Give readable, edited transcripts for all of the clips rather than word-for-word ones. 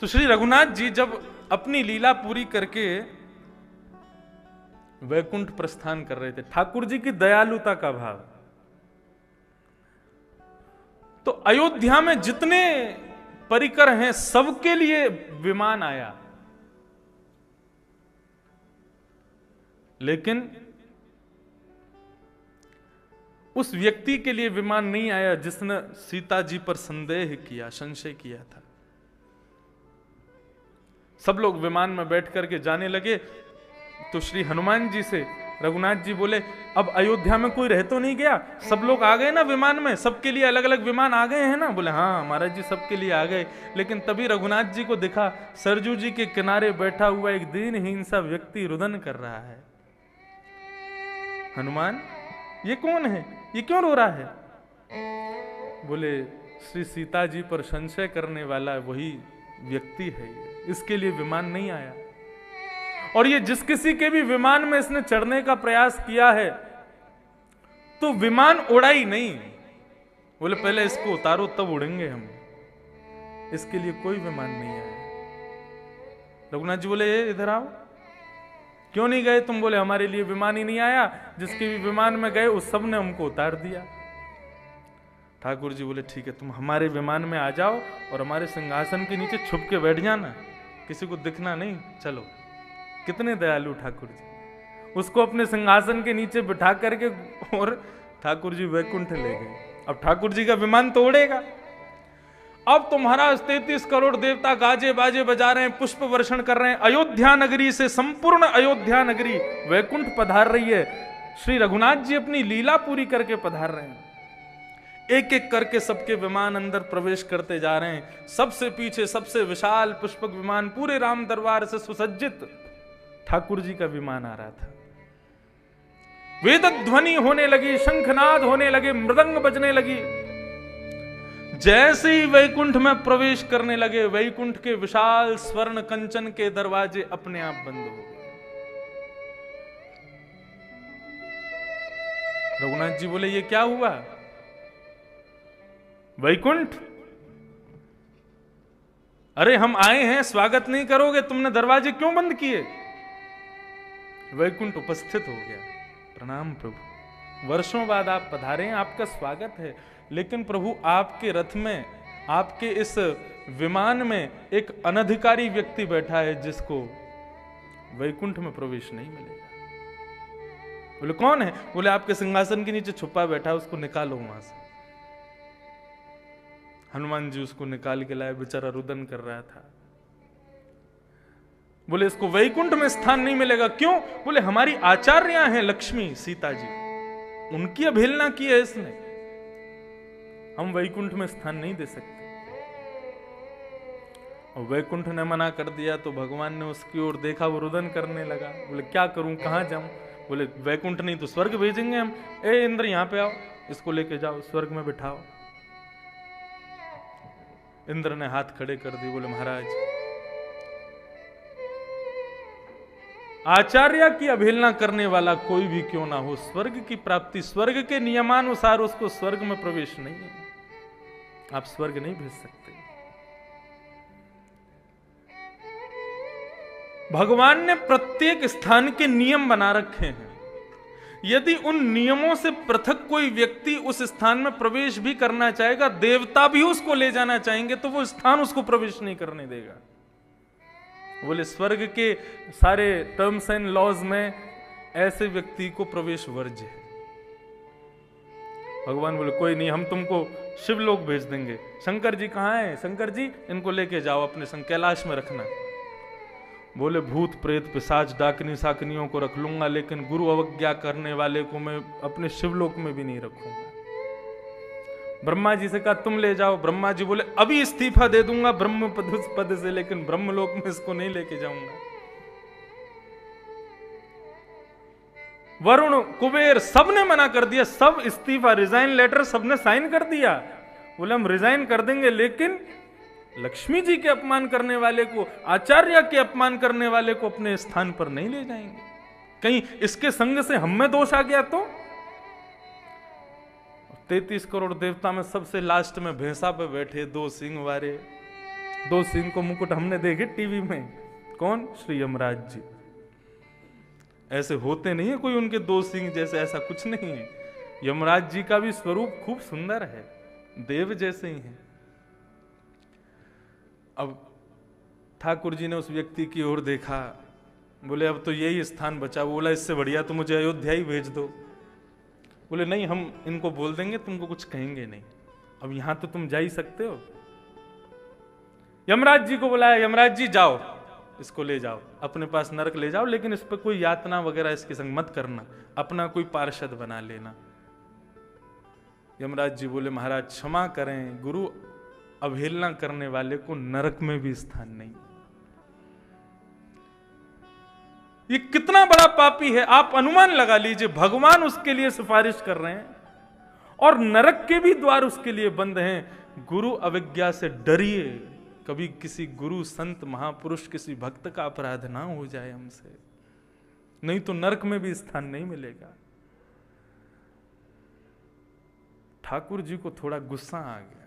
तो श्री रघुनाथ जी जब अपनी लीला पूरी करके वैकुंठ प्रस्थान कर रहे थे, ठाकुर जी की दयालुता का भाव, तो अयोध्या में जितने परिकर हैं सबके लिए विमान आया, लेकिन उस व्यक्ति के लिए विमान नहीं आया जिसने सीता जी पर संदेह किया, संशय किया था। सब लोग विमान में बैठ करके जाने लगे, तो श्री हनुमान जी से रघुनाथ जी बोले, अब अयोध्या में कोई रह तो नहीं गया? सब लोग आ गए ना विमान में, सबके लिए अलग अलग विमान आ गए हैं ना? बोले हाँ महाराज जी सबके लिए आ गए। लेकिन तभी रघुनाथ जी को दिखा सरजू जी के किनारे बैठा हुआ एक दीनहीन सा व्यक्ति रुदन कर रहा है। हनुमान ये कौन है, ये क्यों रो रहा है? बोले श्री सीता जी पर संशय करने वाला वही व्यक्ति है, इसके लिए विमान नहीं आया। और ये जिस किसी के भी विमान में इसने चढ़ने का प्रयास किया है तो विमान उड़ा ही नहीं। बोले पहले इसको उतारो तब उड़ेंगे हम, इसके लिए कोई विमान नहीं आया। रघुनाथ जी बोले इधर आओ, क्यों नहीं गए तुम? बोले हमारे लिए विमान ही नहीं आया, जिसके भी विमान में गए उस सब ने हमको उतार दिया। ठाकुर जी बोले ठीक है, तुम हमारे विमान में आ जाओ और हमारे सिंहासन के नीचे छुप के बैठ जाना, किसी को दिखना नहीं। चलो, कितने दयालु ठाकुर जी। उसको अपने सिंहासन के नीचे बिठा करके और ठाकुर जी वैकुंठ ले गए। अब ठाकुर जी का विमान तो उड़ेगा। अब तो महाराज 33 करोड़ देवता गाजे बाजे बजा रहे हैं, पुष्प वर्षण कर रहे हैं। अयोध्या नगरी से संपूर्ण अयोध्या नगरी वैकुंठ पधार रही है। श्री रघुनाथ जी अपनी लीला पूरी करके पधार रहे हैं। एक एक करके सबके विमान अंदर प्रवेश करते जा रहे हैं। सबसे पीछे सबसे विशाल पुष्पक विमान, पूरे राम दरबार से सुसज्जित ठाकुर जी का विमान आ रहा था। वेद ध्वनि होने लगी, शंखनाद होने लगे, मृदंग बजने लगी। जैसे ही वैकुंठ में प्रवेश करने लगे, वैकुंठ के विशाल स्वर्ण कंचन के दरवाजे अपने आप बंद हो गए। रघुनाथ जी बोले ये क्या हुआ? वैकुंठ, अरे हम आए हैं, स्वागत नहीं करोगे? तुमने दरवाजे क्यों बंद किए? वैकुंठ उपस्थित हो गया। प्रणाम प्रभु, वर्षों बाद आप पधारे हैं, आपका स्वागत है। लेकिन प्रभु आपके रथ में, आपके इस विमान में एक अनधिकारी व्यक्ति बैठा है जिसको वैकुंठ में प्रवेश नहीं मिलेगा। बोले कौन है? बोले आपके सिंहासन के नीचे छुपा बैठा है, उसको निकालो वहां से। हनुमान जी उसको निकाल के लाए, बेचारा रुदन कर रहा था। बोले इसको वैकुंठ में स्थान नहीं मिलेगा। क्यों? बोले हमारी आचार्या हैं लक्ष्मी सीता जी, उनकी अवहेलना की है इसने, हम वैकुंठ में स्थान नहीं दे सकते। और वैकुंठ ने मना कर दिया तो भगवान ने उसकी ओर देखा, वो रुदन करने लगा। बोले क्या करूं, कहां जाऊं? बोले वैकुंठ नहीं तो स्वर्ग भेजेंगे हम। ए इंद्र यहां पे आओ, इसको लेके जाओ, स्वर्ग में बिठाओ। इंद्र ने हाथ खड़े कर दिए। बोले महाराज, आचार्य की अवहेलना करने वाला कोई भी क्यों ना हो, स्वर्ग की प्राप्ति, स्वर्ग के नियमानुसार उसको स्वर्ग में प्रवेश नहीं है, आप स्वर्ग नहीं भेज सकते। भगवान ने प्रत्येक स्थान के नियम बना रखे हैं। यदि उन नियमों से पृथक कोई व्यक्ति उस स्थान में प्रवेश भी करना चाहेगा, देवता भी उसको ले जाना चाहेंगे, तो वो स्थान उसको प्रवेश नहीं करने देगा। बोले स्वर्ग के सारे टर्म्स एंड लॉज में ऐसे व्यक्ति को प्रवेश वर्ज्य है। भगवान बोले कोई नहीं, हम तुमको शिवलोक भेज देंगे। शंकर जी कहाँ हैं? शंकर जी इनको लेके जाओ अपने संग, कैलाश में रखना। बोले भूत प्रेत पिशाच डाकनी साकनियों को रख लूंगा, लेकिन गुरु अवज्ञा करने वाले को मैं अपने शिवलोक में भी नहीं रखूंगा। ब्रह्मा जी से कहा तुम ले जाओ। ब्रह्मा जी बोले अभी इस्तीफा दे दूंगा ब्रह्म पद से, लेकिन ब्रह्मलोक में इसको नहीं लेके जाऊंगा। वरुण कुबेर सबने मना कर दिया, सब इस्तीफा, रिजाइन लेटर सबने साइन कर दिया। बोले हम रिजाइन कर देंगे, लेकिन लक्ष्मी जी के अपमान करने वाले को, आचार्य के अपमान करने वाले को अपने स्थान पर नहीं ले जाएंगे। कहीं इसके संग से हम में दोष आ गया तो? 33 करोड़ देवता में सबसे लास्ट में भैंसा पे बैठे 2 सिंह वाले 2 सिंह को मुकुट हमने देखे टीवी में। कौन? श्री यमराज जी। ऐसे होते नहीं है कोई उनके 2 सिंह जैसे, ऐसा कुछ नहीं है। यमराज जी का भी स्वरूप खूब सुंदर है, देव जैसे ही हैं। अब ठाकुर जी ने उस व्यक्ति की ओर देखा, बोले अब तो यही स्थान बचा। बोला इससे बढ़िया तो मुझे अयोध्या ही भेज दो। बोले नहीं, हम इनको बोल देंगे, तुमको कुछ कहेंगे नहीं, अब यहां तो तुम जा ही सकते हो। यमराज जी को बुलाया, यमराज जी जाओ, इसको ले जाओ, अपने पास नरक ले जाओ, लेकिन इस पर कोई यातना वगैरह इसके संग मत करना, अपना कोई पार्षद बना लेना। यमराज जी बोले महाराज क्षमा करें, गुरु अवहेलना करने वाले को नरक में भी स्थान नहीं। ये कितना बड़ा पापी है, आप अनुमान लगा लीजिए। भगवान उसके लिए सिफारिश कर रहे हैं और नरक के भी द्वार उसके लिए बंद हैं। गुरु अविज्ञा से डरिए, कभी किसी गुरु संत महापुरुष किसी भक्त का अपराध ना हो जाए हमसे, नहीं तो नरक में भी स्थान नहीं मिलेगा। ठाकुर जी को थोड़ा गुस्सा आ गया।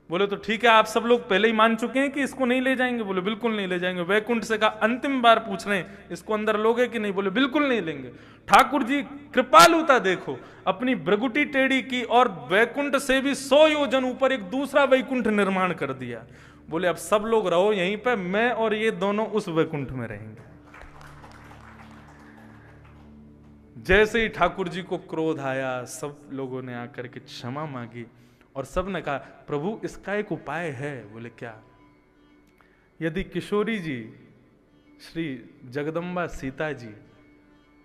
बोले तो ठीक है, आप सब लोग पहले ही मान चुके हैं कि इसको नहीं ले जाएंगे? बोले बिल्कुल नहीं ले जाएंगे। वैकुंठ से कहा, अंतिम बार पूछ रहे हैं इसको अंदर लोगे कि नहीं? बोले बिल्कुल नहीं लेंगे। ठाकुर जी कृपालुता देखो, अपनी भ्रगुटी टेढ़ी की और वैकुंठ से भी 100 योजन ऊपर एक दूसरा वैकुंठ निर्माण कर दिया। बोले अब सब लोग रहो यहीं पे, मैं और ये दोनों उस वैकुंठ में रहेंगे। जैसे ही ठाकुर जी को क्रोध आया, सब लोगों ने आकर के क्षमा मांगी और सब ने कहा प्रभु इसका एक उपाय है। बोले क्या? यदि किशोरी जी श्री जगदम्बा सीता जी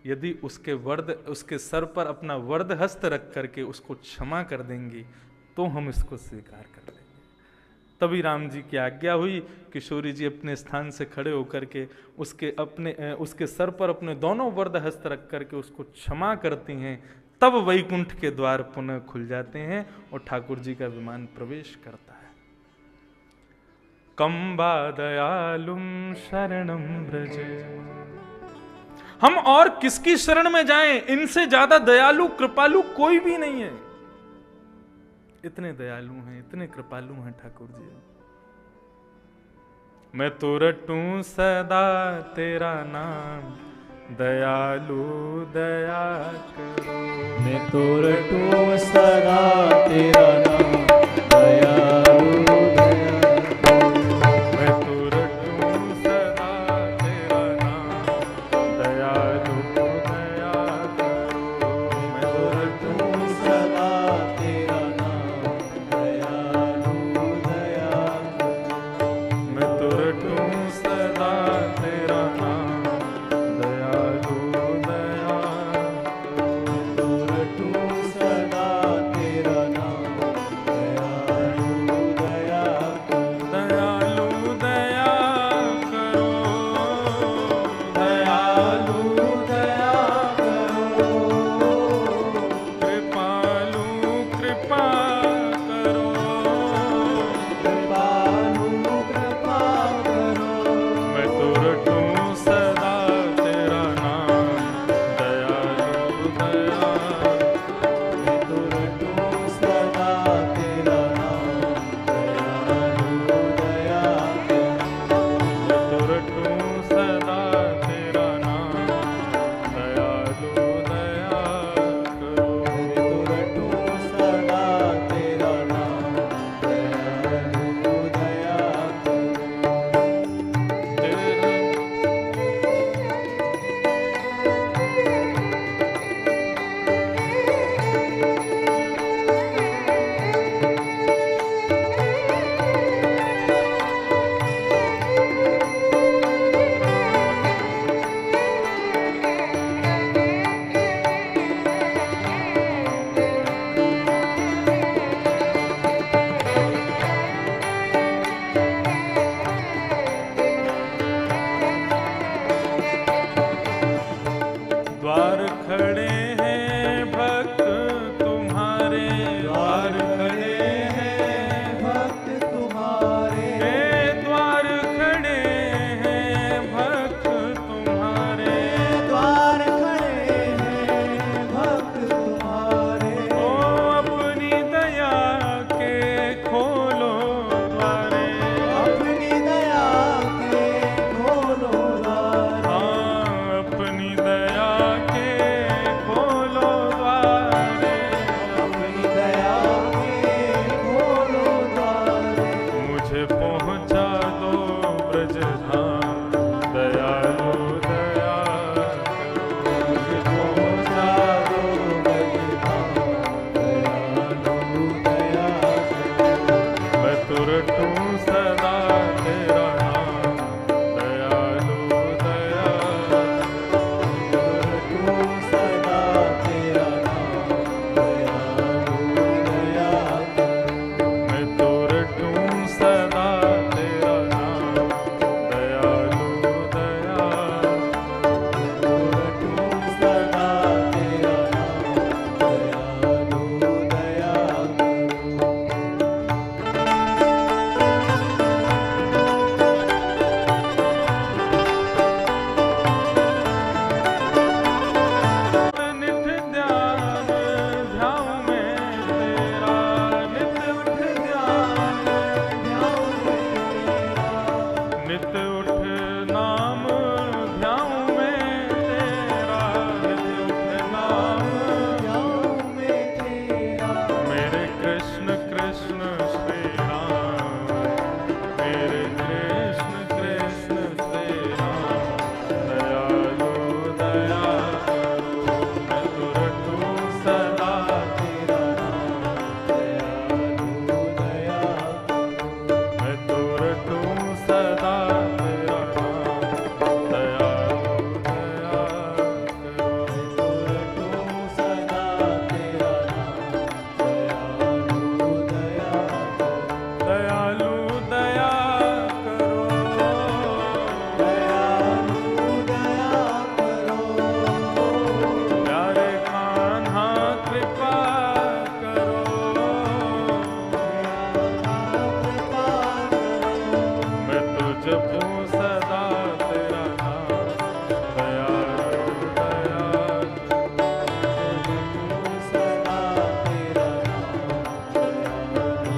यदि उसके सर पर अपना वरद हस्त रख करके उसको क्षमा कर देंगी तो हम इसको स्वीकार कर लेंगे। तभी राम जी की आज्ञा हुई। किशोरी जी अपने स्थान से खड़े होकर के उसके सर पर अपने दोनों वरद हस्त रख करके उसको क्षमा करती हैं। तब वैकुंठ के द्वार पुनः खुल जाते हैं और ठाकुर जी का विमान प्रवेश करता है। कंबा दयालुम शरणम ब्रजे। हम और किसकी शरण में जाएं? इनसे ज्यादा दयालु कृपालु कोई भी नहीं है। इतने दयालु हैं, इतने कृपालु हैं ठाकुर जी। मैं तो रटूं सदा तेरा नाम, दयालु दया करो। मैं तो रटूं सदा तेरा नाम, दयालु दया करो। मैं तो रटूं सदा तेरा नाम, दयालु दया करो। मैं तो रटूं सदा तेरा नाम, दयालु दया करो। मैं तो रटूं सदा तेरा नाम, मेरे कृष्ण कृष्ण श्री राम, दयालु दया करो। मैं तो रटूं सदा तेरा नाम, दयालु दया करो। मैं तो रटूं सदा तेरा नाम, दयालु दया करो। रटूं सदा तेरा नाम, दयालु दया करो। दयालु दया करो। दयालु दया करो। प्यारे कान्हा कृपा करो। कृपा करो। मैं तो जपूं सदा तेरा नाम, दयालु दया रटूं सदा तेरा नाम, दयालु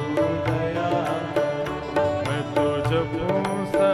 दया करो। मैं तो जपूं सदा